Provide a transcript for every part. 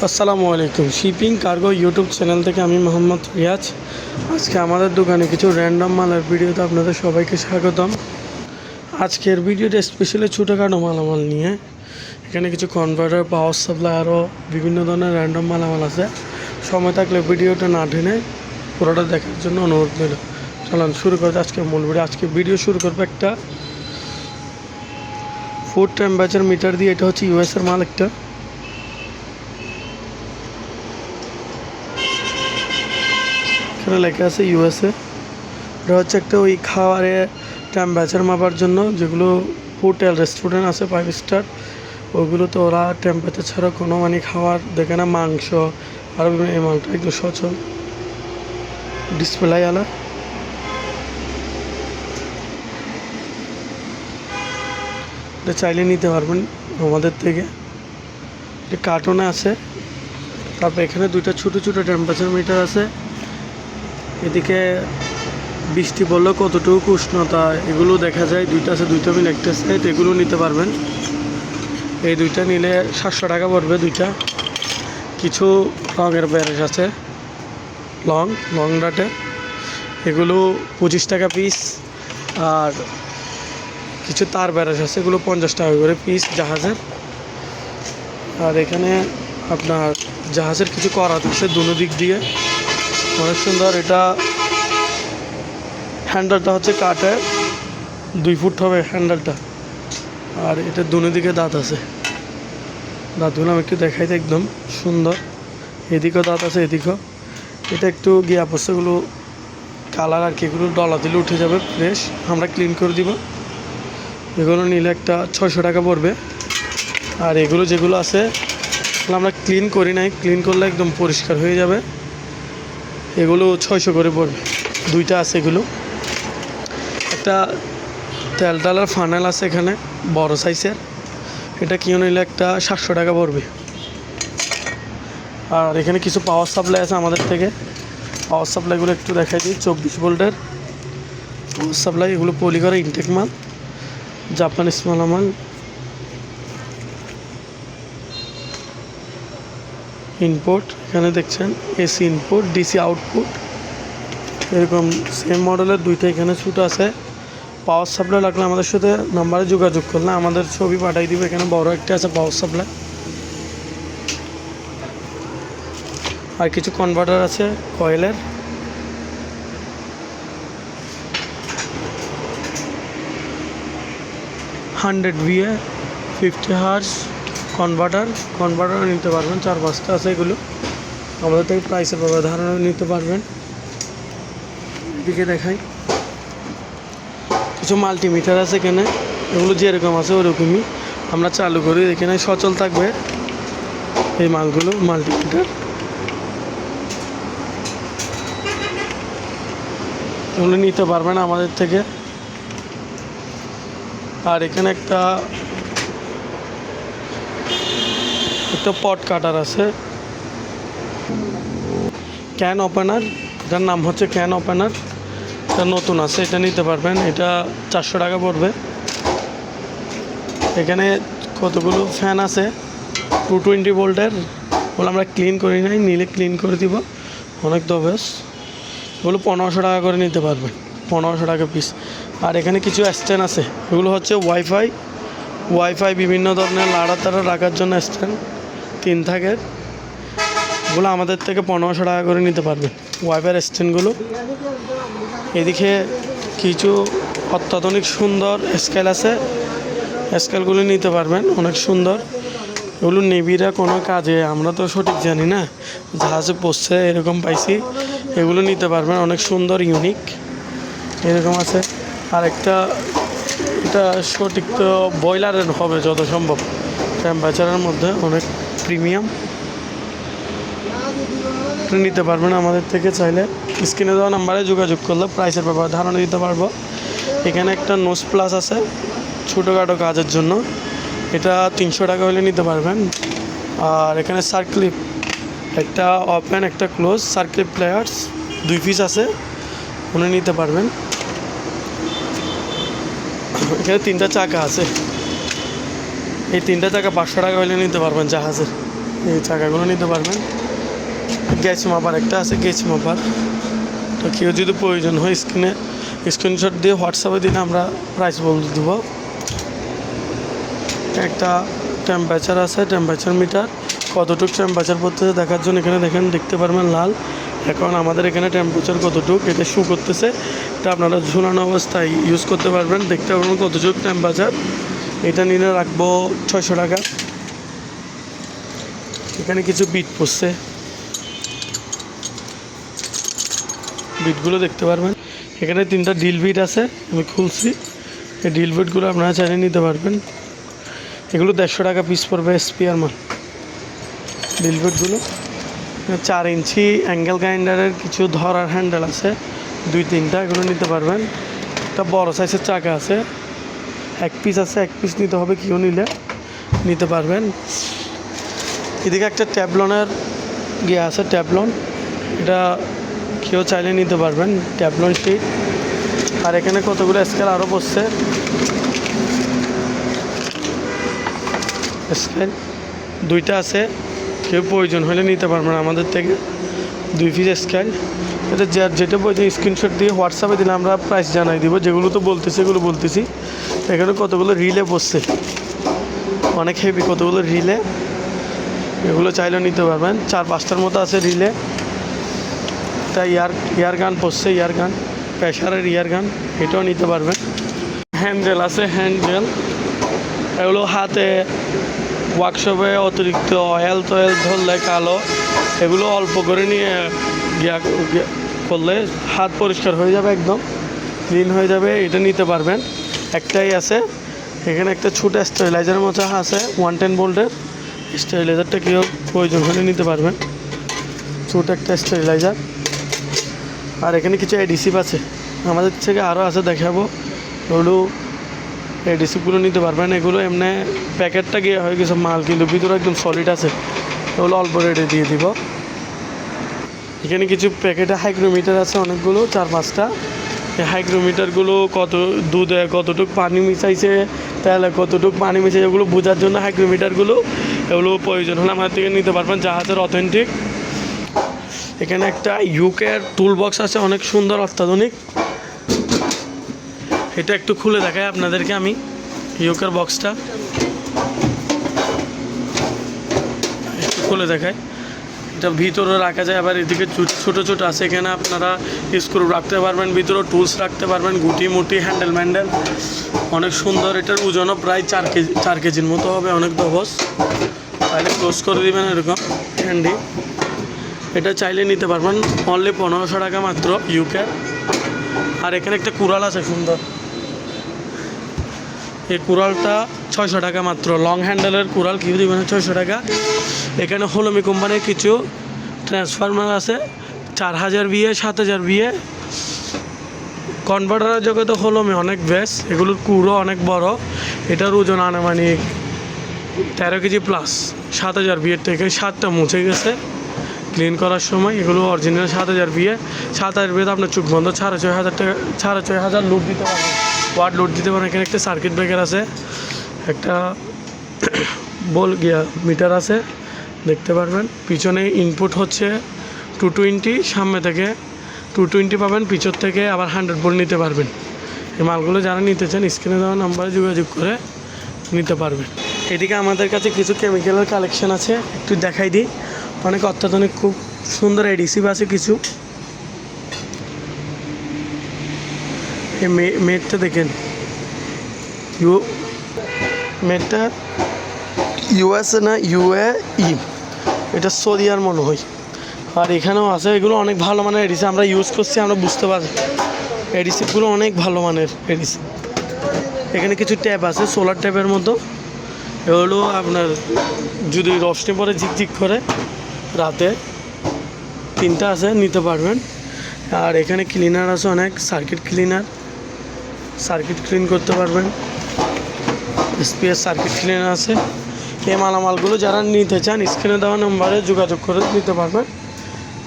আসসালামু আলাইকুম। Shipping cargo YouTube channel থেকে আমি মোহাম্মদ রিয়াজ। আজকে আমাদের দোকানে কিছু র্যান্ডম মালের ভিডিওতে আপনাদের সবাইকে স্বাগতম। আজকের ভিডিওটা স্পেশালি ছোটোখাটো মালামাল নিয়ে। এখানে কিছু কনভার্টার, পাওয়ার সাপ্লাই, আরও বিভিন্ন ধরনের র্যান্ডম মালামাল আছে। সময় থাকলে ভিডিওটা না টেনে পুরোটা দেখার জন্য অনুরোধ রইল। চলুন শুরু করতে আজকের মূল ভিডিও। আজকে ভিডিও শুরু করবো একটা ফুড টেম্পারেচার মিটার দিয়ে। এটা হচ্ছে ইউএসের মাল একটা। এখানে লেখা আছে ইউএসএ। এটা হচ্ছে একটা ওই খাবারে টেম্পারেচার মাপার জন্য, যেগুলো হোটেল রেস্টুরেন্ট আছে 5 স্টার, ওইগুলোতে ওরা টেম্পারেচার ছাড়া কোনো খাবার দেখে না। মাংস আর এই মালটা একটু সচল ডিসপ্লে আলা। এটা চাইলে নিতে পারবেন আমাদের থেকে। এটা কার্টুনে আছে। তারপর এখানে দুইটা ছোটো ছোটো টেম্পারেচার মিটার আছে। এদিকে বৃষ্টি পড়লে কতটুকু উষ্ণতা এগুলো দেখা যায়। দুইটা আছে, দুইটা মিলে একটা সেট। এগুলো নিতে পারবেন। এই দুইটা নিলে 700 টাকা পড়বে দুইটা। কিছু রঙের ব্যারেজ আছে, লং ডাটে, এগুলো 25 টাকা পিস। আর কিছু তার ব্যারেজ আছে, এগুলো 50 টাকা করে পিস জাহাজের। আর এখানে আপনার জাহাজের কিছু করা আছে দুনো দিক দিয়ে, অনেক সুন্দর। এটা হ্যান্ডেলটা হচ্ছে কাঠের, 2 ফুট হবে হ্যান্ডেলটা। আর এটা দুনো দিকে দাঁত আছে। দাঁতগুলো আমি একটু দেখাই, একদম সুন্দর। এদিকেও দাঁত আছে, এদিকেও। এটা একটু গিয়া পড়ছে, এগুলো কালার আর কি, এগুলো ডলা দিলে উঠে যাবে ফ্রেশ, আমরা ক্লিন করে দিব। এগুলো নিলে একটা 600 টাকা পড়বে। আর এগুলো যেগুলো আছে এগুলো আমরা ক্লিন করি নাই, ক্লিন করলে একদম পরিষ্কার হয়ে যাবে। এগুলো 600 করে পড়বে। দুইটা আছে এগুলো। একটা তেল ডালার ফানেল আছে এখানে, বড় সাইজের। এটা কিনে নিলে একটা 700 টাকা পড়বে। আর এখানে কিছু পাওয়ার সাপ্লাই আছে আমাদের থেকে। পাওয়ার সাপ্লাইগুলো একটু দেখাই দিই। 24 ভোল্টের পাওয়ার সাপ্লাই। এগুলো পলি করা ইনটেক মাল, জাপানিজ মালামাল। ইনপুট এখানে দেখছেন, এসি ইনপুট, ডিসি আউটপুট, এরকম সেম মডেলের দুইটা এখানে ছোটো আছে। পাওয়ার সাপ্লাই লাগলে আমাদের সাথে নাম্বারে যোগাযোগ করলে আমাদের ছবি পাঠাই দিবে। এখানে বড় একটা আছে পাওয়ার সাপ্লাই। আর কিছু কনভার্টার আছে কয়েলের। VA 50 হার্জ কনভার্টার নিতে পারবেন। 4-5টা আছে এগুলো। আমাদের থেকে প্রাইসের ব্যাপারে ধারণা নিতে পারবেন। এদিকে দেখাই, কিছু মাল্টিমিটার আছে এখানে। এগুলো যেরকম আছে ওরকমই আমরা চালু করি। এখানে সচল থাকবে এই মালগুলো, মাল্টিমিটার। এগুলো নিতে পারবেন আমাদের থেকে। আর এখানে একটা পট কাটার আছে, ক্যান ওপেনার। এটার নাম হচ্ছে ক্যান ওপেনার। এটা নতুন আছে, এটা নিতে পারবেন। এটা 400 টাকা পড়বে। এখানে কতগুলো ফ্যান আছে 220 ভোল্টের। ওগুলো আমরা ক্লিন করি নাই, নিলে ক্লিন করে দিব। অনেক দবেশ। এগুলো 1500 টাকা করে নিতে পারবেন, 1500 টাকা পিস। আর এখানে কিছু স্ট্যান্ড আছে, এগুলো হচ্ছে ওয়াইফাই বিভিন্ন ধরনের লাড়া তাড়া রাখার জন্য স্ট্যান্ড 3 থাকে। এগুলো আমাদের থেকে 1500 টাকা করে নিতে পারবেন, ওয়াইফাই স্ট্যান্ডগুলো। এদিকে কিছু অত্যাধুনিক সুন্দর স্কেল আছে, স্কেলগুলো নিতে পারবেন, অনেক সুন্দর। এগুলো নেভিরা কোনো কাজে, আমরা তো সঠিক জানি না, জাহাজে পড়ছে এরকম পাইছি। এগুলো নিতে পারবেন, অনেক সুন্দর, ইউনিক এরকম আছে। আর একটা, এটা সঠিক তো বয়লারের হবে যত সম্ভব, টেম্পারেচারের মধ্যে অনেক প্রিমিয়াম। নিতে পারবেন আমাদের থেকে। চাইলে স্ক্রিনে দেওয়া নাম্বারে যোগাযোগ করলে প্রাইসের ব্যাপারে ধারণা দিতে পারবো। এখানে একটা নোজ প্লাস আছে ছোটোখাটো কাজের জন্য, এটা 300 টাকা হলে নিতে পারবেন। আর এখানে সার্ক্লিপ, একটা ওপেন একটা ক্লোজ সার্ক্লিপ প্লেয়ার্স 2 পিস আছে, ওগুলো নিতে পারবেন। এখানে 3টা চাকা আছে, এই 3টা চাকা 500 টাকা হলে নিতে পারবেন জাহাজের। এই চাকাগুলো নিতে পারবেন। গ্যাস মাপার একটা আছে, গ্যাস মাপার। তো কেউ যদি প্রয়োজন হয় স্ক্রিনশট দিয়ে হোয়াটসঅ্যাপে দিলে আমরা প্রাইস বলে দেবো। একটা টেম্পারেচার আছে, টেম্পারেচার মিটার, কতটুকু টেম্পারেচার পড়তেছে দেখার জন্য এখানে দেখতে পারবেন লাল। এখন আমাদের এখানে টেম্পারেচার কতটুকু এটা শো করতেছে, এটা আপনারা ঝুলানো অবস্থায় ইউজ করতে পারবেন, দেখতে পারবেন কতটুকু টেম্পারেচার। এটা নিলে রাখবো 600 টাকা। এখানে কিছু বিট পড়ছে, বিটগুলো দেখতে পারবেন। এখানে 3টা ডিল বিট আছে, আমি খুলছি। এই ডিল বিটগুলো আপনারা চাইলে নিতে পারবেন। এগুলো 150 টাকা পিস পড়বে, স্পিয়ার মাল ডিল বিটগুলো। 4 ইঞ্চি অ্যাঙ্গেল গ্রাইন্ডারের কিছু ধরার হ্যান্ডেল আছে 2-3টা, এগুলো নিতে পারবেন। একটা বড় সাইজের চাকা আছে, 1 পিস আছে, 1 পিস নিতে হবে, কেউ নিতে পারবেন। এদিকে একটা ট্যাবলনের আছে, ট্যাবলন, এটা কেউ চাইলে নিতে পারবেন, ট্যাবলন শিট। আর এখানে কতগুলো স্কেল আরও বসছে, স্কেল 2টা আছে, কেউ প্রয়োজন হলে নিতে পারবেন আমাদের থেকে। 2 পিস স্কেল। এটা যেটা প্রয়োজন স্ক্রিনশট দিয়ে হোয়াটসঅ্যাপে দিলে আমরা প্রাইস জানাই দিব। যেগুলো তো বলতেছি এগুলো বলতেছি। এখানে কতগুলো রিলে বসছে, অনেক হেভি কতগুলো রিলে, এগুলো চাইলেও নিতে পারবেন। 4-5টার মতো আছে রিলে। একটা ইয়ার গান পড়ছে, ইয়ার গান, প্রেশারের ইয়ার গান, এটাও নিতে পারবেন। হ্যান্ডেল আছে, হ্যান্ডেল, এগুলো হাতে ওয়ার্কশপে অতিরিক্ত অয়েল ধরলে কালো, এগুলো অল্প করে নিয়ে করলে হাত পরিষ্কার হয়ে যাবে, একদম ক্লিন হয়ে যাবে, এটা নিতে পারবেন। একটাই আছে। এখানে একটা ছোটো স্টেরিলাইজার মতো আছে 110 ভোল্টের, স্টেরিলাইজারটা কেউ প্রয়োজন হলে নিতে পারবেন, ছোটো একটা স্টেরিলাইজার। আর এখানে কিছু এডিসিভ আছে, আমাদের থেকে আরও আছে, দেখাবো। ওগুলো এডিসিভগুলো নিতে পারবেন। এগুলো এমনি প্যাকেটটা গিয়ে হয়ে গেছে মাল, কিন্তু ভিতরে একদম সলিড আছে, ওগুলো অল্প রেটে দিয়ে দিব। এখানে কিছু প্যাকেটে হাইগ্রোমিটার আছে অনেকগুলো, 4-5টা। এই হাইগ্রোমিটারগুলো দুধে কতটুকু পানি মিশাইছে, তেলে কতটুকু পানি মিশাইছে, এগুলো বোঝার জন্য হাইগ্রোমিটারগুলো, এগুলো প্রয়োজন হলে আমাদের থেকে নিতে পারবেন, জাহাজের অথেন্টিক। এখানে একটা ইউকের টুল বক্স আছে, অনেক সুন্দর, অত্যাধুনিক। এটা একটু খুলে দেখাই আপনাদেরকে আমি, ইউকের বক্সটা একটু খুলে দেখাই। এটা ভিতরে রাখা যায়, আবার এদিকে ছোট আছে, এখানে আপনারা স্ক্রু রাখতে পারবেন, ভিতরে টুলস রাখতে পারবেন, গুটি মুটি, হ্যান্ডেল অনেক সুন্দর। এটার ওজনও প্রায় 4 কেজির মতো হবে, অনেক দবস। তাহলে ক্লোজ করে দিবেন এরকম হ্যান্ডি। এটা চাইলে নিতে পারবেন, অনলি 1500 টাকা মাত্র ইউকে। আর এখানে একটা কুড়াল আছে সুন্দর, এই কুড়ালটা 600 টাকা মাত্র, লং হ্যান্ডেলের কুড়াল, কেউ দিবেন 600 টাকা। এখানে হলমি কোম্পানির কিছু ট্রান্সফরমার আছে, 4000 বিয়ে, 7000 বিয়ে। কনভার্টারের জগতে হলমি অনেক বেস্ট, এগুলোর কুড়ো অনেক বড়। এটার ওজন আনুমানিক 13 কেজি প্লাস। 7000 বিয়ের থেকে 7টা মুছে গেছে ক্লিন করার সময়। এগুলো অরিজিনাল 7000 বিয়ে। 7000 বিয়েতে আপনার চোখ বন্ধ 6500 টাকা, 6500 লোড দিতে পারবেন, ওয়াট লোড দিতে পারেন। এখানে একটা সার্কিট ব্রেকার আছে, একটা মিটার আছে, দেখতে পারবেন। পিছনে ইনপুট হচ্ছে 220, সামনে থেকে 220 পাবেন, পিছর থেকে আবার 100 ভোল্ট নিতে পারবেন। এই মালগুলো যারা নিতে চান স্ক্রিনে দেওয়া নাম্বারে যোগাযোগ করে নিতে পারবেন। এদিকে আমাদের কাছে কিছু কেমিক্যালের কালেকশন আছে, একটু দেখাই দিই। অনেক অত্যাধুনিক খুব সুন্দর এডিসিভ আছে কিছু। এই মেটটা দেখেন, মেটটা ইউএসএ না UAE, এটা সৌদিয়ার মনে হয়। আর এখানেও আছে, এগুলো অনেক ভালো মানের এডিসিভ, আমরা ইউজ করছি, আমরা বুঝতে পারি এডিসিভগুলো অনেক ভালো মানের এডিসিভ। এখানে কিছু ট্যাপ আছে সোলার ট্যাপের মতো, এগুলো আপনার যদি রোশনি পরে ঝিকঝিক করে রাতে, 3টা আছে, নিতে পারবেন। আর এখানে ক্লিনার আছে অনেক, সার্কিট ক্লিন করতে পারবেন, স্পেস সার্কিট ক্লিনার আছে। এই মালামালগুলো যারা নিতে চান স্ক্রিনে দেওয়া নম্বরে যোগাযোগ করে নিতে পারবেন।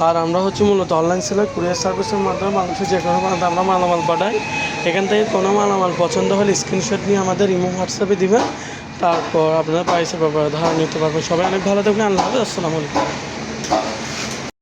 আর আমরা মূলত অনলাইন সেলার, কুরিয়ার সার্ভিসের মাধ্যমে বাংলাদেশের যে কোনো প্রান্তে আমরা মালামাল পাঠাই। এখান থেকে কোনো মালামাল পছন্দ হলে স্ক্রিনশট নিয়ে আমাদের ইমো হোয়াটসঅ্যাপে দিবেন, তারপর আপনারা প্রাইসের ব্যাপারে ধারণা নিতে পারবেন। সবাই অনেক ভালো থাকবেন। আল্লাহ হাফেজ, আসসালামু আলাইকুম।